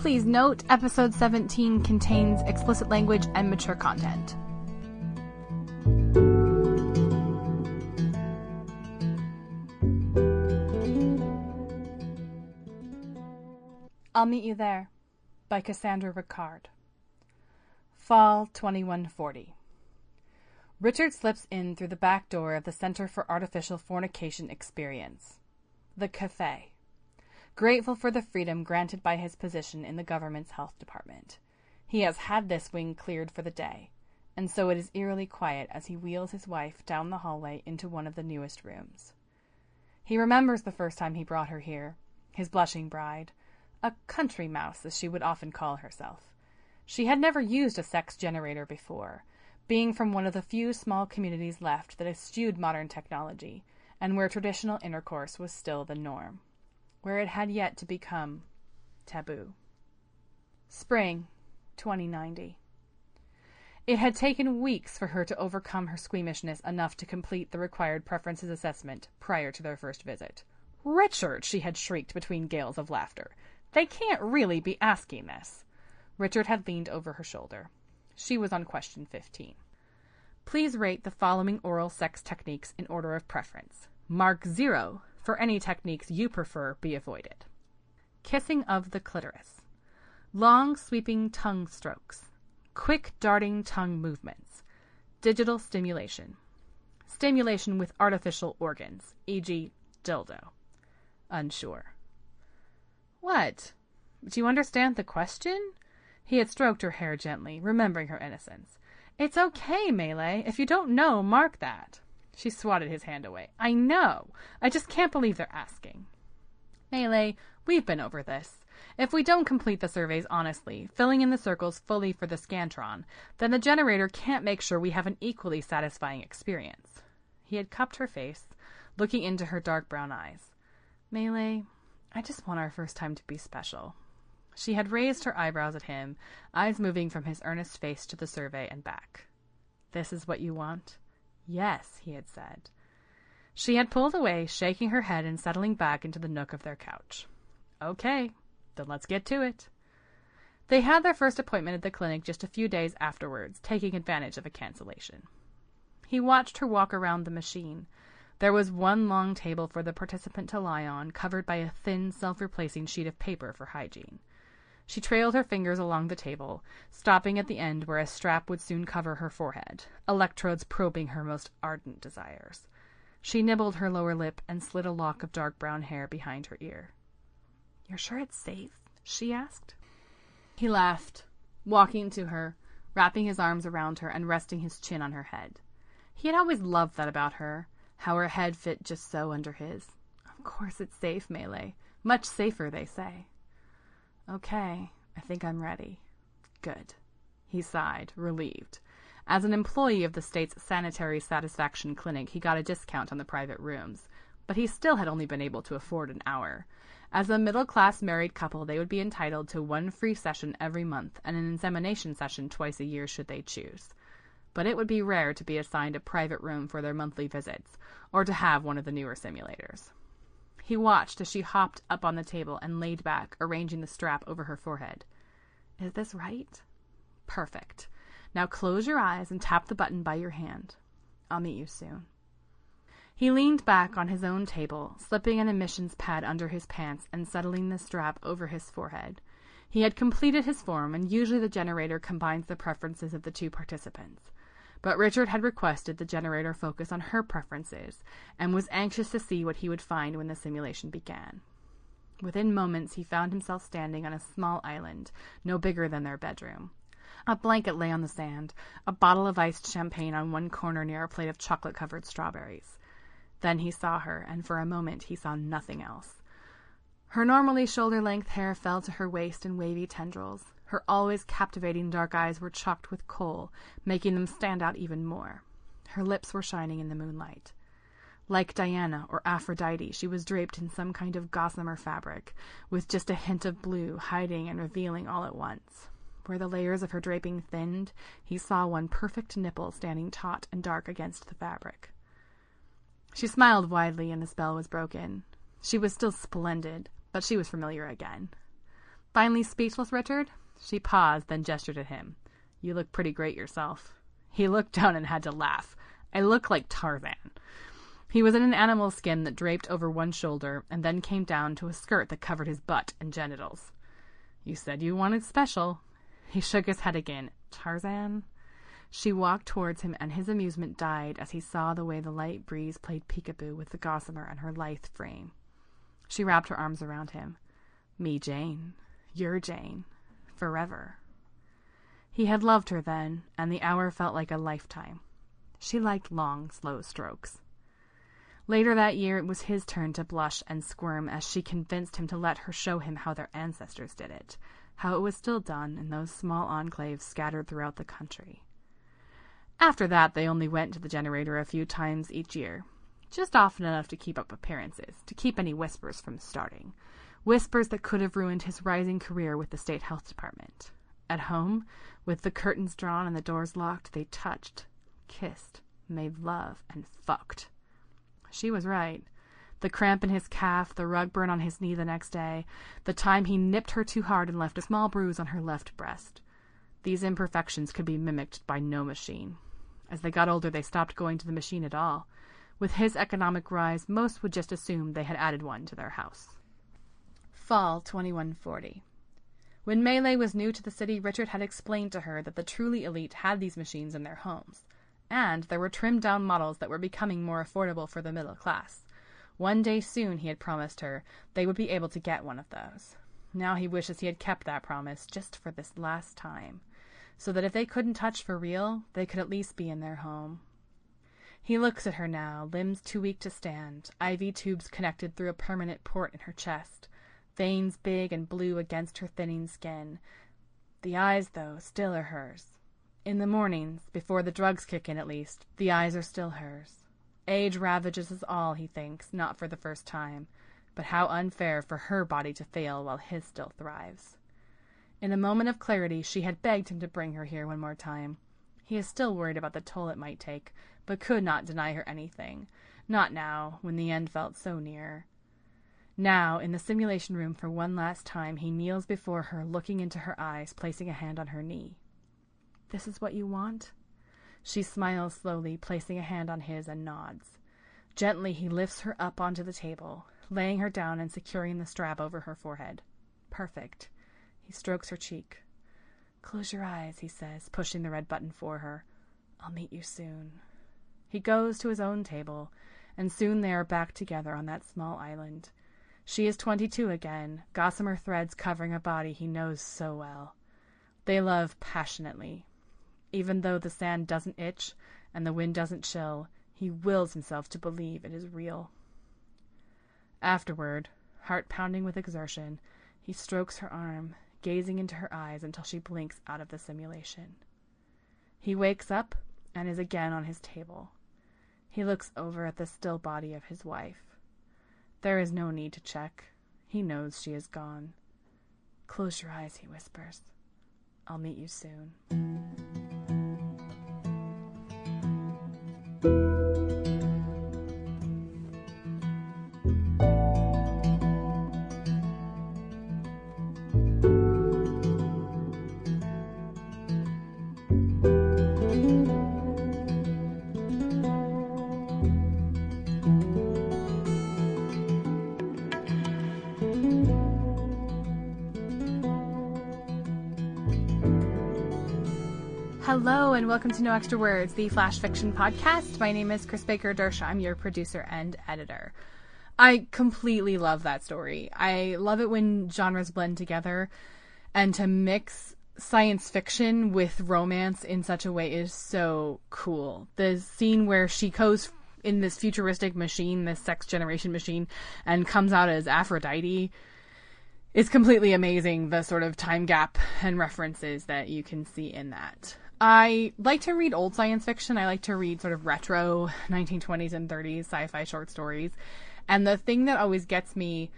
Please note, episode 17 contains explicit language and mature content. I'll Meet You There by Cassandra Ricard. Fall 2140. Richard slips in through the back door of the Center for Artificial Fornication Experience, the cafe, grateful for the freedom granted by his position in the government's health department. He has had this wing cleared for the day, and so it is eerily quiet as he wheels his wife down the hallway into one of the newest rooms. He remembers the first time he brought her here, his blushing bride, a country mouse as she would often call herself. She had never used a sex generator before, being from one of the few small communities left that eschewed modern technology, and where traditional intercourse was still the norm, where it had yet to become taboo. Spring 2090. It had taken weeks for her to overcome her squeamishness enough to complete the required preferences assessment prior to their first visit. "Richard!" she had shrieked between gales of laughter. "They can't really be asking this." Richard had leaned over her shoulder. She was on question 15. Please rate the following oral sex techniques in order of preference. Mark 0 for any techniques you prefer be avoided. Kissing of the clitoris. Long sweeping tongue strokes. Quick darting tongue movements. Digital stimulation. Stimulation with artificial organs, e.g. dildo. Unsure. What? Do you understand the question? He had stroked her hair gently, remembering her innocence. It's okay, Melee. If you don't know, mark that. She swatted his hand away. I know. I just can't believe they're asking. Melee, we've been over this. If we don't complete the surveys honestly, filling in the circles fully for the Scantron, then the generator can't make sure we have an equally satisfying experience. He had cupped her face, looking into her dark brown eyes. Melee, I just want our first time to be special. She had raised her eyebrows at him, eyes moving from his earnest face to the survey and back. This is what you want? Yes, he had said. She had pulled away, shaking her head and settling back into the nook of their couch. Okay, then let's get to it. They had their first appointment at the clinic just a few days afterwards, taking advantage of a cancellation. He watched her walk around the machine. There was one long table for the participant to lie on, covered by a thin, self-replacing sheet of paper for hygiene. She trailed her fingers along the table, stopping at the end where a strap would soon cover her forehead, electrodes probing her most ardent desires. She nibbled her lower lip and slid a lock of dark brown hair behind her ear. "You're sure it's safe?" she asked. He laughed, walking to her, wrapping his arms around her and resting his chin on her head. He had always loved that about her, how her head fit just so under his. Of course it's safe, Melee. Much safer, they say. Okay, I think I'm ready. Good. He sighed, relieved. As an employee of the state's sanitary satisfaction clinic, he got a discount on the private rooms, but he still had only been able to afford an hour. As a middle-class married couple, they would be entitled to one free session every month and an insemination session twice a year should they choose. But it would be rare to be assigned a private room for their monthly visits, or to have one of the newer simulators. He watched as she hopped up on the table and laid back, arranging the strap over her forehead. Is this right? Perfect. Now close your eyes and tap the button by your hand. I'll meet you soon. He leaned back on his own table, slipping an emissions pad under his pants and settling the strap over his forehead. He had completed his form, and usually the generator combines the preferences of the two participants. But Richard had requested the generator focus on her preferences, and was anxious to see what he would find when the simulation began. Within moments he found himself standing on a small island, no bigger than their bedroom. A blanket lay on the sand, a bottle of iced champagne on one corner near a plate of chocolate-covered strawberries. Then he saw her, and for a moment he saw nothing else. Her normally shoulder-length hair fell to her waist in wavy tendrils. Her always captivating dark eyes were chalked with kohl, making them stand out even more. Her lips were shining in the moonlight. Like Diana or Aphrodite, she was draped in some kind of gossamer fabric, with just a hint of blue hiding and revealing all at once. Where the layers of her draping thinned, he saw one perfect nipple standing taut and dark against the fabric. She smiled widely, and the spell was broken. She was still splendid, but she was familiar again. Finally speechless, Richard? She paused, then gestured at him. You look pretty great yourself. He looked down and had to laugh. I look like Tarzan. He was in an animal skin that draped over one shoulder and then came down to a skirt that covered his butt and genitals. You said you wanted special. He shook his head again. Tarzan? She walked towards him, and his amusement died as he saw the way the light breeze played peekaboo with the gossamer on her lithe frame. She wrapped her arms around him. Me, Jane. You're Jane. Forever. He had loved her then, and the hour felt like a lifetime. She liked long, slow strokes. Later that year, it was his turn to blush and squirm as she convinced him to let her show him how their ancestors did it, how it was still done in those small enclaves scattered throughout the country. After that, they only went to the generator a few times each year, just often enough to keep up appearances, to keep any whispers from starting, whispers that could have ruined his rising career with the state health department. At home, with the curtains drawn and the doors locked, they touched, kissed, made love, and fucked. She was right. The cramp in his calf, the rug burn on his knee the next day, the time he nipped her too hard and left a small bruise on her left breast. These imperfections could be mimicked by no machine. As they got older, they stopped going to the machine at all. With his economic rise, most would just assume they had added one to their house. Fall 2140. When Melee was new to the city, Richard had explained to her that the truly elite had these machines in their homes. And there were trimmed-down models that were becoming more affordable for the middle class. One day soon, he had promised her, they would be able to get one of those. Now he wishes he had kept that promise just for this last time, so that if they couldn't touch for real, they could at least be in their home. He looks at her now, limbs too weak to stand, IV tubes connected through a permanent port in her chest, veins big and blue against her thinning skin. The eyes, though, still are hers. In the mornings, before the drugs kick in at least, the eyes are still hers. Age ravages us all, he thinks, not for the first time, but how unfair for her body to fail while his still thrives. In a moment of clarity, she had begged him to bring her here one more time. He is still worried about the toll it might take, but could not deny her anything. Not now, when the end felt so near. Now, in the simulation room for one last time, he kneels before her, looking into her eyes, placing a hand on her knee. This is what you want? She smiles slowly, placing a hand on his, and nods. Gently, he lifts her up onto the table, laying her down and securing the strap over her forehead. Perfect. He strokes her cheek. Close your eyes, he says, pushing the red button for her. I'll meet you soon. He goes to his own table, and soon they are back together on that small island. She is 22 again, gossamer threads covering a body he knows so well. They love passionately. Even though the sand doesn't itch and the wind doesn't chill, he wills himself to believe it is real. Afterward, heart pounding with exertion, he strokes her arm, gazing into her eyes until she blinks out of the simulation. He wakes up and is again on his table. He looks over at the still body of his wife. There is no need to check. He knows she is gone. Close your eyes, he whispers. I'll meet you soon. Hello and welcome to No Extra Words, the Flash Fiction podcast. My name is Chris Baker-Dersha. I'm your producer and editor. I completely love that story. I love it when genres blend together, and to mix science fiction with romance in such a way is so cool. The scene where she goes in this futuristic machine, this sex generation machine, and comes out as Aphrodite is completely amazing, the sort of time gap and references that you can see in that. I like to read old science fiction. I like to read sort of retro 1920s and 30s sci-fi short stories. And the thing that always gets me,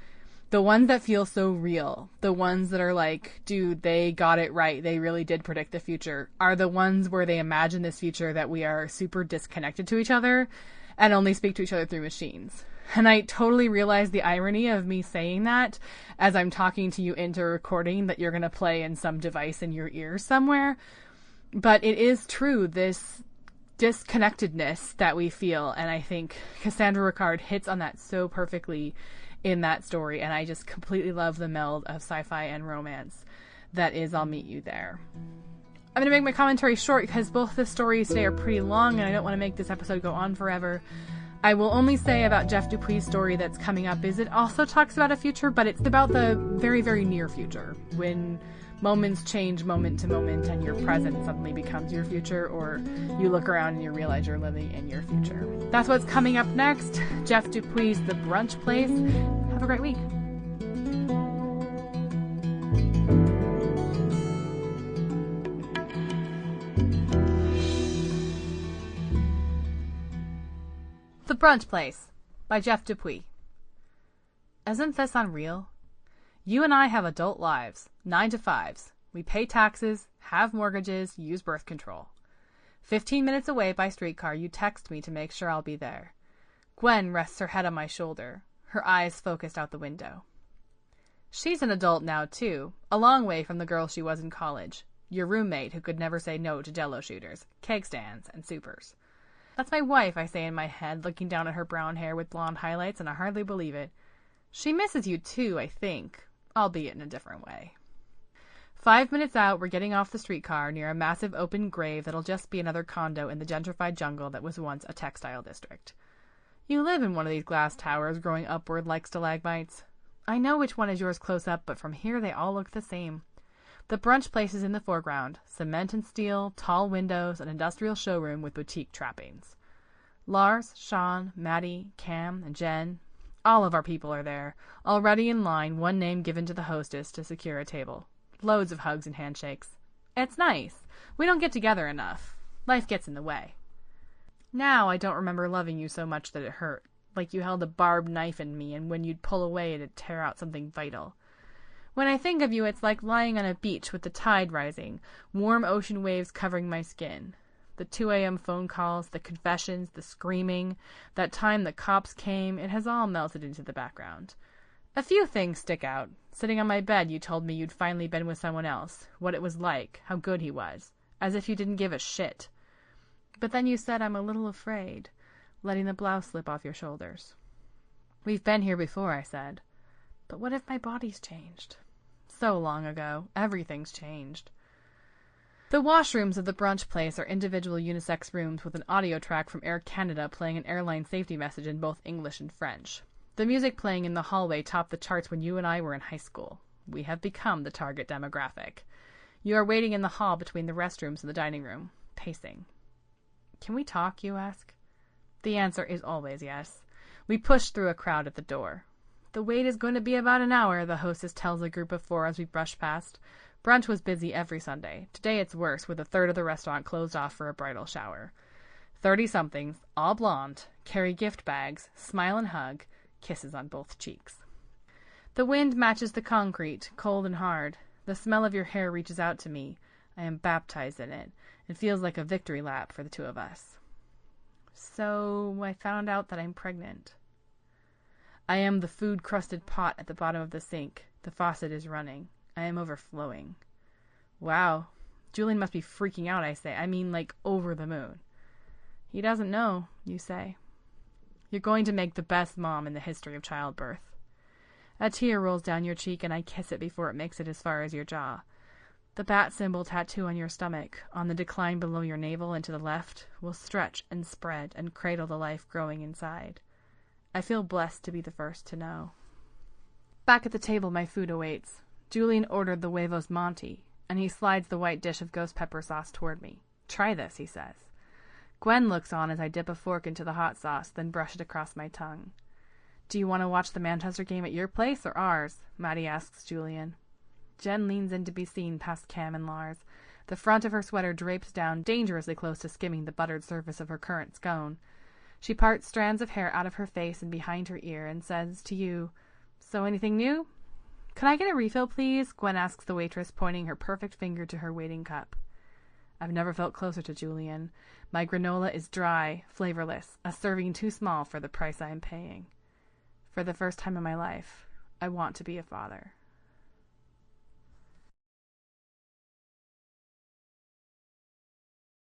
the ones that feel so real, the ones that are like, dude, they got it right, they really did predict the future, are the ones where they imagine this future that we are super disconnected to each other and only speak to each other through machines. And I totally realize the irony of me saying that as I'm talking to you into a recording that you're going to play in some device in your ear somewhere. But it is true, this disconnectedness that we feel. And I think Cassandra Ricard hits on that so perfectly in that story. And I just completely love the meld of sci-fi and romance that is I'll Meet You There. I'm going to make my commentary short because both the stories today are pretty long and I don't want to make this episode go on forever. I will only say about Jeff Dupuis' story that's coming up is it also talks about a future, but it's about the very, very near future, when moments change moment to moment and your present suddenly becomes your future, or you look around and you realize you're living in your future. That's what's coming up next. Jeff Dupuis' The Brunch Place. Have a great week. The Brunch Place by Jeff Dupuis. Isn't this unreal? You and I have adult lives, 9 to 5s. We pay taxes, have mortgages, use birth control. 15 minutes away by streetcar, you text me to make sure I'll be there. Gwen rests her head on my shoulder, her eyes focused out the window. She's an adult now, too, a long way from the girl she was in college, your roommate who could never say no to jello shooters, keg stands, and supers. That's my wife, I say in my head, looking down at her brown hair with blonde highlights, and I hardly believe it. She misses you too, I think, albeit in a different way. 5 minutes out, we're getting off the streetcar near a massive open grave that'll just be another condo in the gentrified jungle that was once a textile district. You live in one of these glass towers growing upward like stalagmites. I know which one is yours close up, but from here they all look the same. The brunch place is in the foreground, cement and steel, tall windows, an industrial showroom with boutique trappings. Lars, Sean, Maddie, Cam, and Jen, all of our people are there, already in line, one name given to the hostess to secure a table. Loads of hugs and handshakes. It's nice. We don't get together enough. Life gets in the way. Now I don't remember loving you so much that it hurt, like you held a barbed knife in me and when you'd pull away it'd tear out something vital. When I think of you, it's like lying on a beach with the tide rising, warm ocean waves covering my skin. The 2 a.m. phone calls, the confessions, the screaming, that time the cops came, it has all melted into the background. A few things stick out. Sitting on my bed, you told me you'd finally been with someone else, what it was like, how good he was, as if you didn't give a shit. But then you said I'm a little afraid, letting the blouse slip off your shoulders. We've been here before, I said. But what if my body's changed? So long ago. Everything's changed. The washrooms of the brunch place are individual unisex rooms with an audio track from Air Canada playing an airline safety message in both English and French. The music playing in the hallway topped the charts when you and I were in high school. We have become the target demographic. You are waiting in the hall between the restrooms and the dining room, pacing. Can we talk, you ask? The answer is always yes. We push through a crowd at the door. The wait is going to be about an hour, the hostess tells a group of 4 as we brush past. Brunch was busy every Sunday. Today it's worse, with a third of the restaurant closed off for a bridal shower. 30-somethings, all blonde, carry gift bags, smile and hug, kisses on both cheeks. The wind matches the concrete, cold and hard. The smell of your hair reaches out to me. I am baptized in it. It feels like a victory lap for the two of us. So I found out that I'm pregnant. I am the food-crusted pot at the bottom of the sink. The faucet is running. I am overflowing. Wow. Julian must be freaking out, I say. I mean, like, over the moon. He doesn't know, you say. You're going to make the best mom in the history of childbirth. A tear rolls down your cheek, and I kiss it before it makes it as far as your jaw. The bat symbol tattoo on your stomach, on the decline below your navel and to the left, will stretch and spread and cradle the life growing inside. I feel blessed to be the first to know. Back at the table, my food awaits. Julian ordered the huevos Monty, and he slides the white dish of ghost pepper sauce toward me. Try this, he says. Gwen looks on as I dip a fork into the hot sauce, then brush it across my tongue. Do you want to watch the Manchester game at your place or ours? Maddie asks Julian. Jen leans in to be seen past Cam and Lars. The front of her sweater drapes down dangerously close to skimming the buttered surface of her currant scone. She parts strands of hair out of her face and behind her ear and says to you, So anything new? Can I get a refill, please? Gwen asks the waitress, pointing her perfect finger to her waiting cup. I've never felt closer to Julian. My granola is dry, flavorless, a serving too small for the price I am paying. For the first time in my life, I want to be a father.